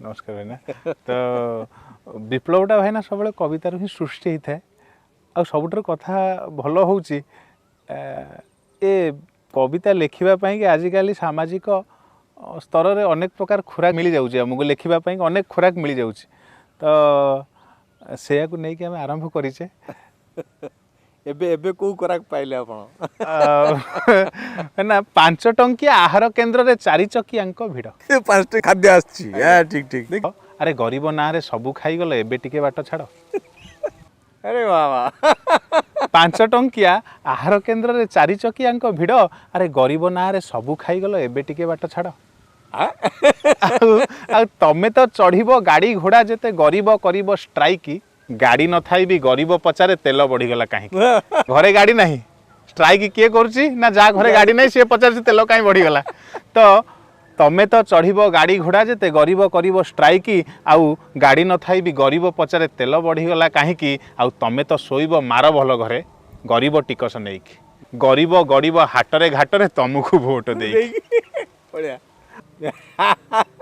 नमस्कार भाईना तो विप्लवटा भाईना सब कवितार ही सृष्टि होता है आ सबुठ कथा भल हो कविता लिखापी कि आजिकल सामाजिक स्तर में अनेक प्रकार खुराक मिल जाऊँगी आमको लिखापी अनेक खुराक मिल जाऊँ तो से नहीं कि आम आरंभ करें एबे को खुराक पाइले आपण ना 5 टंकिया आहार केन्द्र रे 4 चकिया भिड़ 5टी खाद्य आछि ठीक ठीक अरे गरीब ना रे सबू खाई गल एबे टिके बाट छाड़ अरे वाह 5 टंकिया आहार केन्द्र रे 4 चकिया भिड़ अरे गरीब ना रे सबू खाई गल एबे टिके बाट छाड़ तमे तो चढ़ीबो गाड़ी घोड़ा जेते गरीब करीब स्ट्राइक गाड़ी न थाई भी गरीब पचारे तेल बढ़ीगला कहीं घरे गाड़ी नहीं स्ट्राइक किए करुच्ची ना जा घरे गाड़ी नहीं सी पचार तेल कहीं बढ़ीगला तो तमे तो चढ़ीबो गाड़ी घोड़ा जेते गरीब करीब स्ट्राइक आउ गाड़ी न थाई भी गरीब पचारे तेल बढ़ीगला कहीं आउ तमे तो शोइबो मार भल घरे गरीब टिकस नहीं गरीब गरीब हाटरे घाटरे तुमको भोट दे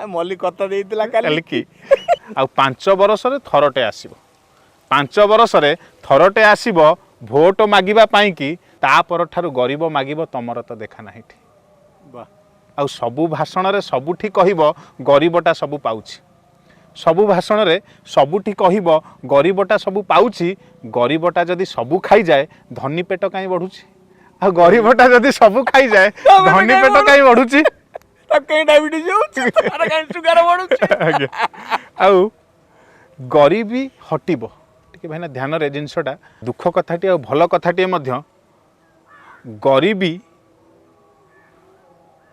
मल्ली कथा देइतिला काली कि आ 5 वर्ष रे थरटे आसीबो 5 वर्ष रे थरटे आसीबो भोट मागिबा पाई कि ता पर ठारू गरीब मागिबो तमर तो देखा नाही वाह आ सबु भाषण रे सबुठी कहिबो गरीबटा सबु पाउछि सबु भाषण रे सबुठी कहिबो गरीबटा सबु पाउछि गरीबटा जदी सबु खाई जाए धनी पेट काई बढ़ुछि आ गरीबटा जदी सबु खाई जाए धनी पेट काई बढ़ुछि कहीं डायबिटीज सुगर बढ़ुछि आउ गरीबी हटिबो टिके भाईना ध्यान रे जिनसटा दुख कथाटी आ भल कथाटी मध्य गरीबी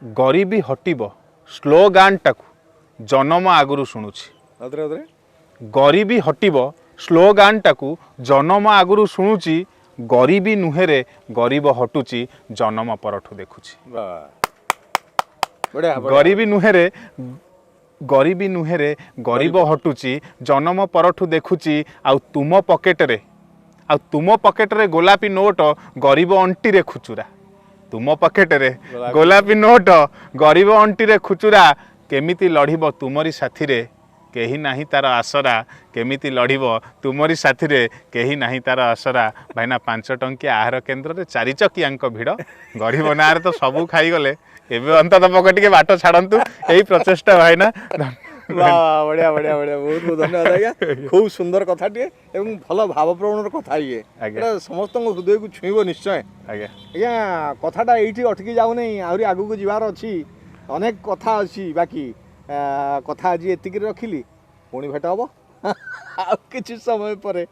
गरीबी हटिबो स्लोगान टाकू जन्म आगुरु शुणुछि गरीबी हटिबो स्लोगान टाकू जन्म आगुरु शुणुछि गरीबी नुहेरे गरीब हटुछि जन्म परठू देखुछि गरीबी नुहेरे गरीब हटुची जन्म परठू देखुची आउ तुम पकेट रे गोलापी नोट गरीब अंटी रे खुचुरा तुम पकेट रे गोलापी नोट गरीब अंटी रे खुचुरा केमिति लड़िबो तुमरी साथी रे केही नाही तार आसरा केमिति लड़िबो तुमरी साथी रे केही नाही तार आसरा भाईना 5 टंकिया आहार केन्द्र रे 4 चकिया भिड़ गरीब नारे तो सबू खाई गले एबे अंतत पके टिके बाट छाड़ंतु एही प्रचेष्टा भाईना वाह बढ़िया बढ़िया बढ़िया बहुत बहुत धन्यवाद आज्ञा खूब सुंदर कथाटे एवं भल भावप्रवण कथा ये समस्त हृदय को छुईब निश्चय आज्ञा आज्ञा कथाटा ये अटकी जाऊ नहीं आहरी आगू को जीवार अच्छी अनेक कथा अच्छी बाकी कथा आज एतिक रखिली पुणी भेट हम आ किसी समय पर